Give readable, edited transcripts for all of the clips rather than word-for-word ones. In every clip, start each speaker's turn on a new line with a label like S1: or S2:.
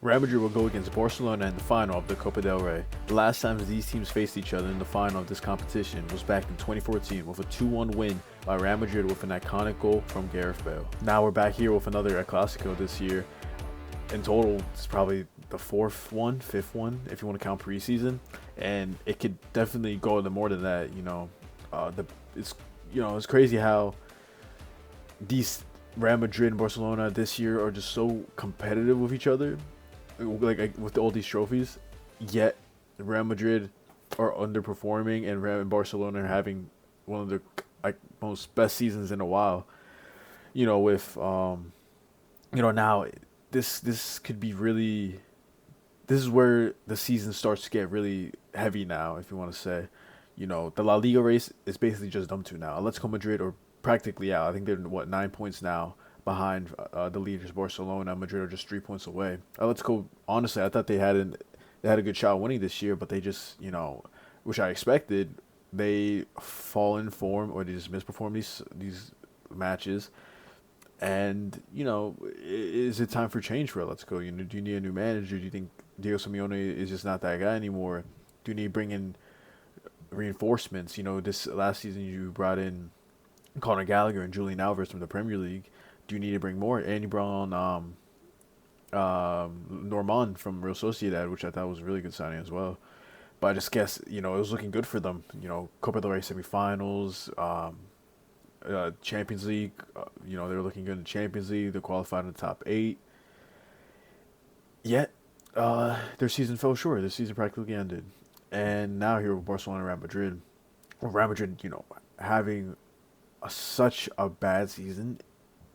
S1: Real Madrid will go against Barcelona in the final of the Copa del Rey. The last time these teams faced each other in the final of this competition was back in 2014 with a 2-1 win by Real Madrid with an iconic goal from Gareth Bale. Now we're back here with another Classico this year. In total, it's probably the fifth one, if you want to count preseason, and it could definitely go into more than that. It's crazy how these Real Madrid and Barcelona this year are just so competitive with each other, like with all these trophies. Yet Real Madrid are underperforming, and Barcelona are having one of the most best seasons in a while. Now this could be really. This is where the season starts to get really heavy now, if you want to say. The La Liga race is basically just them two now. Atletico Madrid are practically out. I think they're 9 points now behind the leaders Barcelona. Madrid are just 3 points away. Atletico, honestly, I thought they had a good shot winning this year, but they just which I expected, they fall in form or they just misperform these matches. And is it time for change for Atletico? Do you need a new manager? Do you think Diego Simeone is just not that guy anymore? Do you need to bring in reinforcements? This last season you brought in Conor Gallagher and Julian Alvarez from the Premier League. Do you need to bring more? And you brought on Normand from Real Sociedad, which I thought was a really good signing as well. But I just guess it was looking good for them. Copa del Rey semifinals, Champions League. They were looking good in the Champions League. They qualified in the top 8. Yet, their season fell short. Their season practically ended, and now here with Barcelona and Real Madrid. Real Madrid, having such a bad season.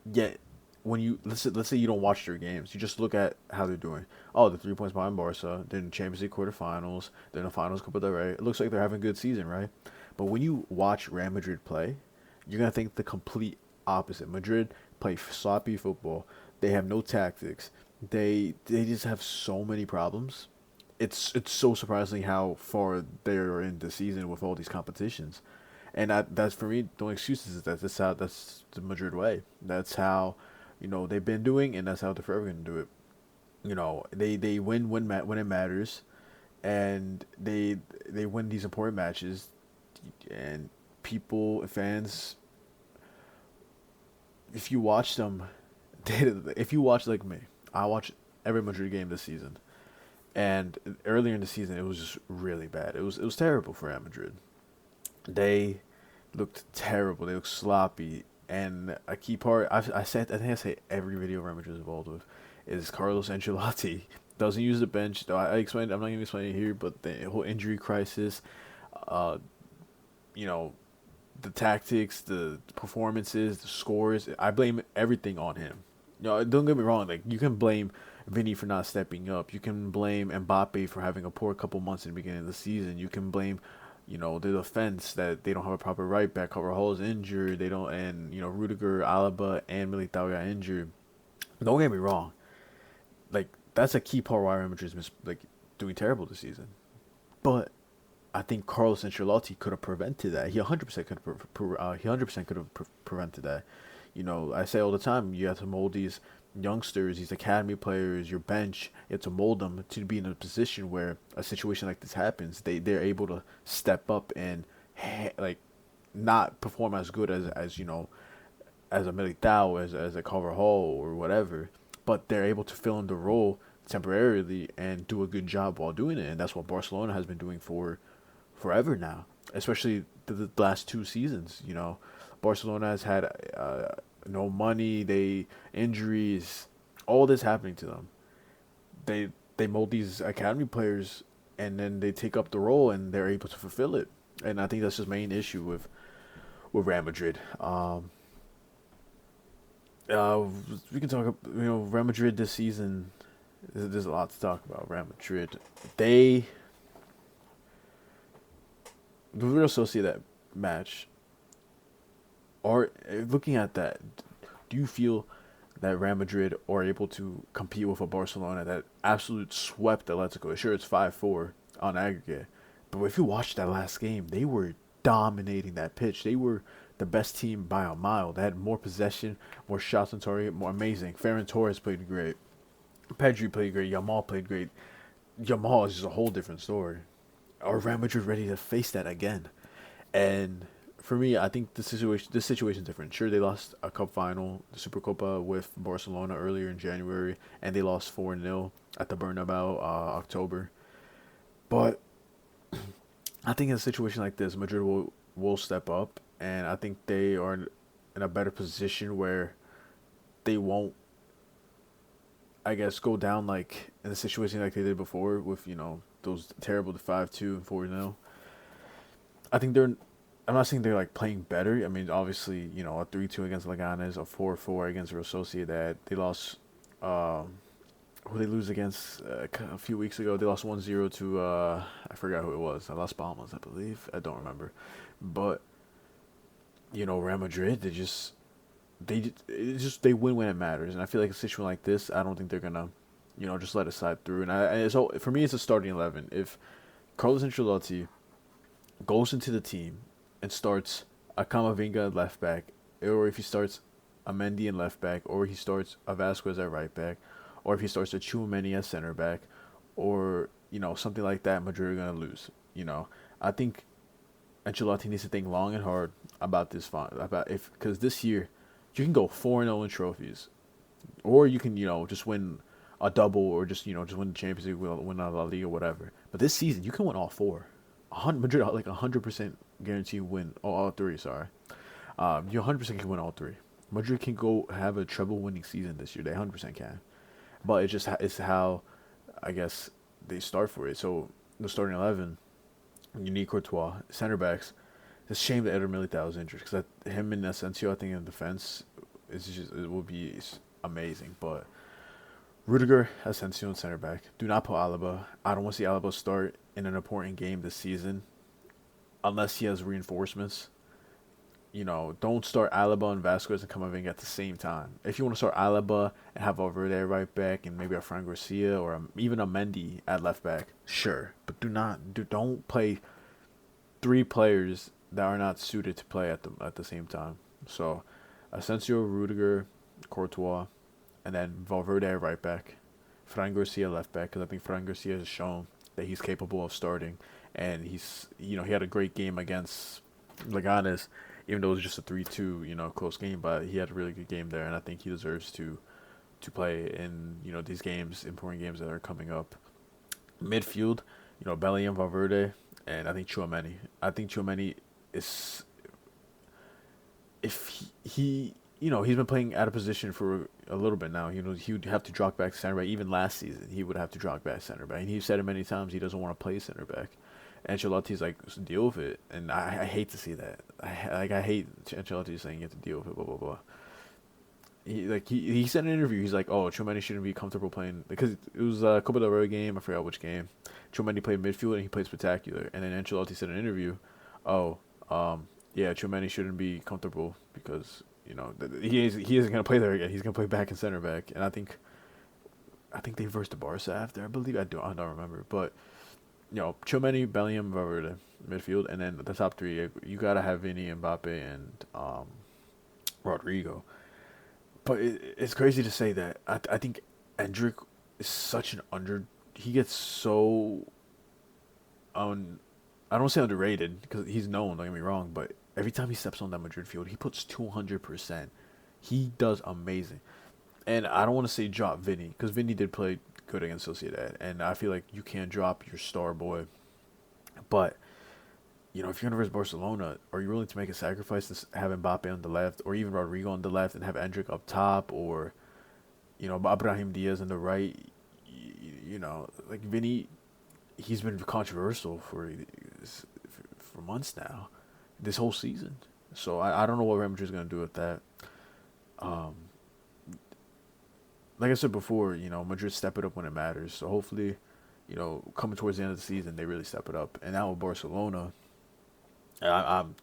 S1: Yet, when let's say you don't watch their games, you just look at how they're doing. Oh, they're 3 points behind Barca. They're in the Champions League quarterfinals. They're in the finals, Copa del Rey. It looks like they're having a good season, right? But when you watch Real Madrid play, you're gonna think the complete opposite. Madrid play sloppy football. They have no tactics. They just have so many problems. It's so surprising how far they're in the season with all these competitions. And that's for me. The only excuses is that's the Madrid way. That's how, they've been doing, and that's how they're forever gonna do it. They win when it matters, and they win these important matches, and fans. If you watch them, if you watch like me, I watch every Madrid game this season, and earlier in the season it was just really bad. It was terrible for Real Madrid. They looked terrible. They looked sloppy. And a key part, I think I say every video Real Madrid is involved with, is Carlos Ancelotti. Doesn't use the bench. Though I explained, I'm not going to explain it here, but the whole injury crisis, uh, the tactics, the performances, the scores, I blame everything on him. Don't get me wrong. Like, you can blame Vini for not stepping up. You can blame Mbappe for having a poor couple months in the beginning of the season. You can blame the defense, that they don't have a proper right back. Carvajal is injured. They don't, and Rudiger, Alaba, and Militao got injured. Don't get me wrong. Like, that's a key part why Real Madrid is doing terrible this season. But I think Carlos Ancelotti could have prevented that. He 100% could have. He 100% could have prevented that. I say all the time, you have to mold these youngsters, these academy players, your bench. You have to mold them to be in a position where a situation like this happens. They're able to step up and not perform as good as a Militao, as a Carvajal or whatever, but they're able to fill in the role temporarily and do a good job while doing it. And that's what Barcelona has been doing for forever now, especially the last 2 seasons. Barcelona has had no money, injuries, all this happening to them. They mold these academy players, and then they take up the role, and they're able to fulfill it. And I think that's the main issue with Real Madrid. We can talk. Real Madrid this season. There's a lot to talk about. Real Madrid. The Real Sociedad match. Or looking at that, do you feel that Real Madrid are able to compete with a Barcelona that absolute swept Atletico? Sure, it's 5-4 on aggregate, but if you watch that last game, they were dominating that pitch. They were the best team by a mile. They had more possession, more shots on target, more amazing. Ferran Torres played great. Pedri played great. Yalmal played great. Yalmal is just a whole different story. Are Real Madrid ready to face that again? And for me, I think this situation is different. Sure, they lost a cup final, the Super Copa with Barcelona earlier in January, and they lost 4-0 at the Bernabeu October. But I think in a situation like this, Madrid will step up, and I think they are in a better position where they won't, I guess, go down like in a situation like they did before with those terrible 5-2 and 4-0. I think they're. I'm not saying they're like playing better. I mean, obviously, a 3-2 against Leganes, a 4-4 against Real Sociedad. They lost. Who they lose against a few weeks ago? They lost 1-0 to I forgot who it was. Las Palmas, I believe. I don't remember, but Real Madrid. They win when it matters, and I feel like a situation like this, I don't think they're gonna, just let it slide through. So for me, it's a starting 11. If Carlos Ancelotti goes into the team and starts a Camavinga at left back, or if he starts a Mendy in left back, or he starts a Vasquez at right back, or if he starts a Tchouaméni at center back, or something like that, Madrid are gonna lose. I think Ancelotti needs to think long and hard about this fun about if because this year you can go 4-0 in trophies, or you can just win a double, or just win the Champions League, win La Liga, whatever. But this season you can win all four. Madrid like 100% guarantee win all three. Sorry, you 100% can win all three. Madrid can go have a treble winning season this year. They 100% can, but it's how I guess they start for it. So the starting 11, you need Courtois, center backs. It's a shame that Eder Militao was injured because him and Asensio, I think in defense, it will be amazing. But Rudiger, Asensio, and center back. Do not put Alaba. I don't want to see Alaba start in an important game this season unless he has reinforcements. Don't start Alaba and Vasquez and Camavinga at the same time. If you want to start Alaba and have Valverde at right back and maybe a Fran Garcia or even a Mendy at left back, sure. But don't play three players that are not suited to play at the same time. So, Asensio, Rudiger, Courtois, and then Valverde at right back, Fran Garcia left back because I think Fran Garcia has shown that he's capable of starting, and he had a great game against Leganes, even though it was just a 3-2 close game, but he had a really good game there, and I think he deserves to play in these games, important games that are coming up. Midfield, Bellingham, Valverde, and I think Tchouaméni. I think Tchouaméni is, if he's been playing out of position for a little bit now. He would have to drop back center back. Even last season, he would have to drop back center back, and he said it many times. He doesn't want to play center back. Ancelotti's like, deal with it, and I hate to see that. I hate Ancelotti saying you have to deal with it. Blah blah blah. He said in an interview, he's like, oh, Tchouaméni shouldn't be comfortable playing because it was a Copa del Rey game. I forgot which game. Tchouaméni played midfield and he played spectacular. And then Ancelotti said in an interview, oh, yeah, Tchouaméni shouldn't be comfortable because he isn't gonna play there again. He's gonna play back and center back. And I think they versed the Barca after. I believe I don't remember, but Tchouaméni, Bellingham, Valverde, midfield, and then the top three. You gotta have Vini, Mbappe, and Rodrygo. But it's crazy to say that. I think Endrick is such an He gets so I don't say underrated because he's known. Don't get me wrong, but every time he steps on that Madrid field, he puts 200%. He does amazing, and I don't want to say drop Vini because Vini did play good against Sociedad, and I feel like you can't drop your star boy. But if you're gonna versus Barcelona, are you willing to make a sacrifice to have Mbappe on the left, or even Rodrygo on the left, and have Endrick up top, or Abraham Diaz on the right? Like Vinny, he's been controversial for months now, this whole season. So I don't know what Real Madrid's gonna do with that. Um, like I said before, Madrid step it up when it matters. So hopefully, coming towards the end of the season, they really step it up. And now with Barcelona, I'm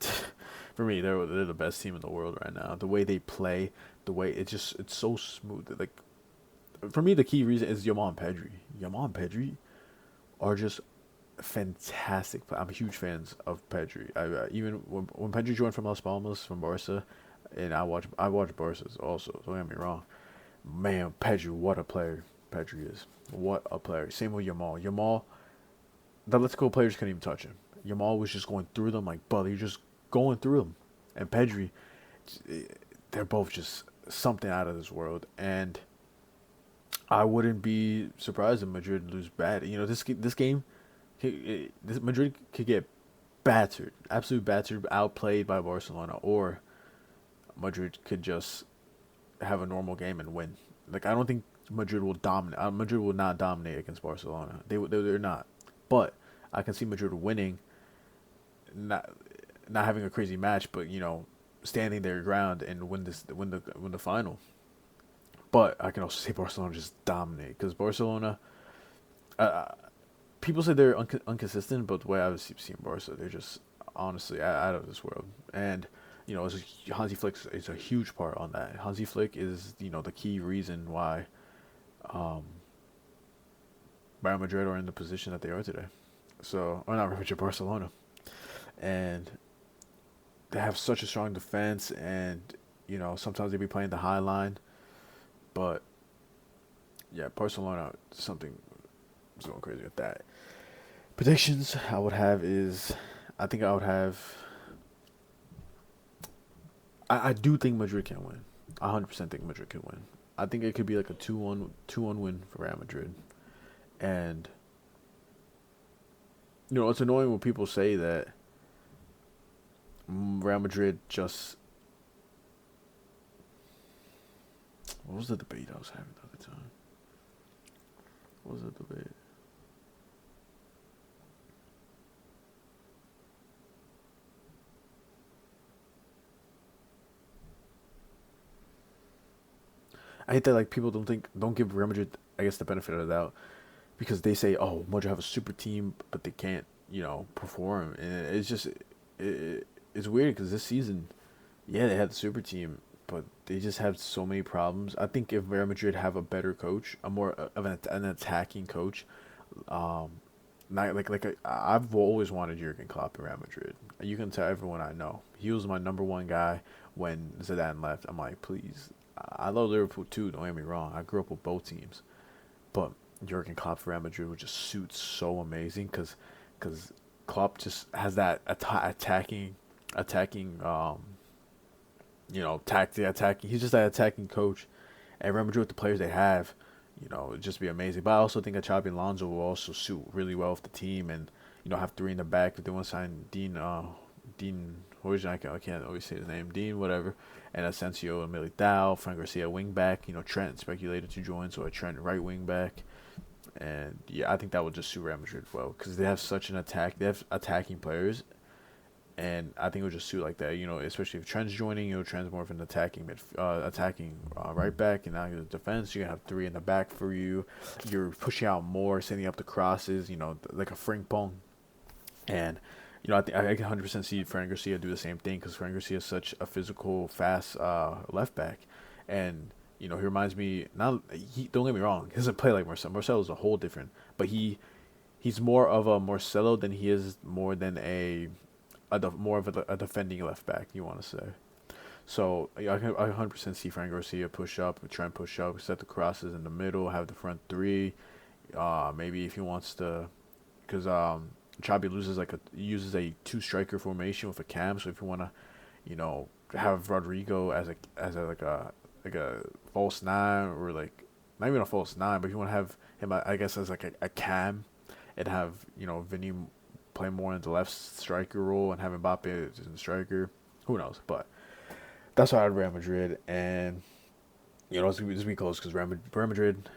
S1: for me, they're the best team in the world right now. The way they play, the way it's so smooth. Like for me, the key reason is Yalmal and Pedri. Yalmal and Pedri are just fantastic. I'm huge fans of Pedri. Even when Pedri joined from Las Palmas from Barca, and I watch Barca's also. Don't get me wrong, man. Pedri, what a player! Pedri is. What a player. Same with Yalmal. Yalmal, the Let's Go players couldn't even touch him. Yalmal was just going through them like, brother, you're just going through them. And Pedri, they're both just something out of this world. And I wouldn't be surprised if Madrid lose bad. You know, this game, this Madrid could get battered, absolute battered, outplayed by Barcelona, or Madrid could just have a normal game and win. Like I don't think Madrid will dominate. Madrid will not dominate against Barcelona. They're not. But I can see Madrid winning, not having a crazy match, but standing their ground and win the final. But I can also say Barcelona just dominate because Barcelona. People say they're inconsistent, but the way I've seen Barca, they're just honestly out of this world. And Hansi Flick is a huge part on that. Hansi Flick is the key reason why Real Madrid are in the position that they are today. So, or not Real Madrid, Barcelona, and they have such a strong defense, and sometimes they be playing the high line, but yeah, Barcelona something is going crazy with that. Predictions I would have is, I think I would have. I do think Madrid can win. I 100% think Madrid can win. I think it could be like a 2-1 win for Real Madrid. And it's annoying when people say that Real Madrid just. What was the debate I was having the other time? What was the debate? I hate that people don't give Real Madrid, I guess, the benefit of the doubt, because they say, oh, Madrid have a super team, but they can't perform, and it's just it's weird because this season, yeah, they had the super team, but they just have so many problems. I think if Real Madrid have a better coach, a more of an attacking coach, not I've always wanted Jurgen Klopp in Real Madrid. You can tell everyone I know he was my number one guy when Zidane left. I'm like, please. I love Liverpool too. Don't get me wrong. I grew up with both teams, but Jurgen Klopp for Real Madrid would just suit so amazing because Klopp just has that attacking attacking. He's just that attacking coach, and Real Madrid with the players they have, it'd just be amazing. But I also think that Xabi Alonso will also suit really well with the team, and have three in the back if they want to sign Dean. I can't always say his name. Dean, whatever. And Asensio and Militao, Fran Garcia wing back. Trent speculated to join, so a Trent right wing back. And yeah, I think that would just suit Real Madrid well because they have such an attack. They have attacking players, and I think it would just suit like that. Especially if Trent's joining, Trent's more of an attacking right back, and now the defense. You're gonna have three in the back for you. You're pushing out more, sending up the crosses. Like a Frimpong, and. I think I can 100% see Fran Garcia do the same thing because Fran Garcia is such a physical, fast left back, and he reminds me. Don't get me wrong, he doesn't play like Marcelo. Marcelo is a whole different, but he's more of a Marcelo than he is more than more of a defending left back. You want to say? So I 100% see Fran Garcia push up, Trent push up, set the crosses in the middle, have the front three. Maybe if he wants to, because Xabi uses a two striker formation with a cam. So if you want to, have Rodrygo as a false nine, or not even a false nine, but if you want to have him, I guess, as a cam, and have Vini play more in the left striker role and have Mbappe as a striker. Who knows? But that's why I had Real Madrid, and it's gonna be close because Real Madrid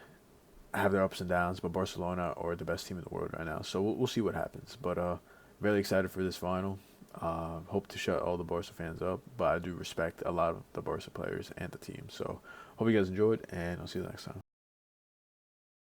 S1: have their ups and downs, but Barcelona are the best team in the world right now. So we'll see what happens. But very excited for this final. Hope to shut all the Barca fans up, but I do respect a lot of the Barca players and the team. So hope you guys enjoyed, and I'll see you next time.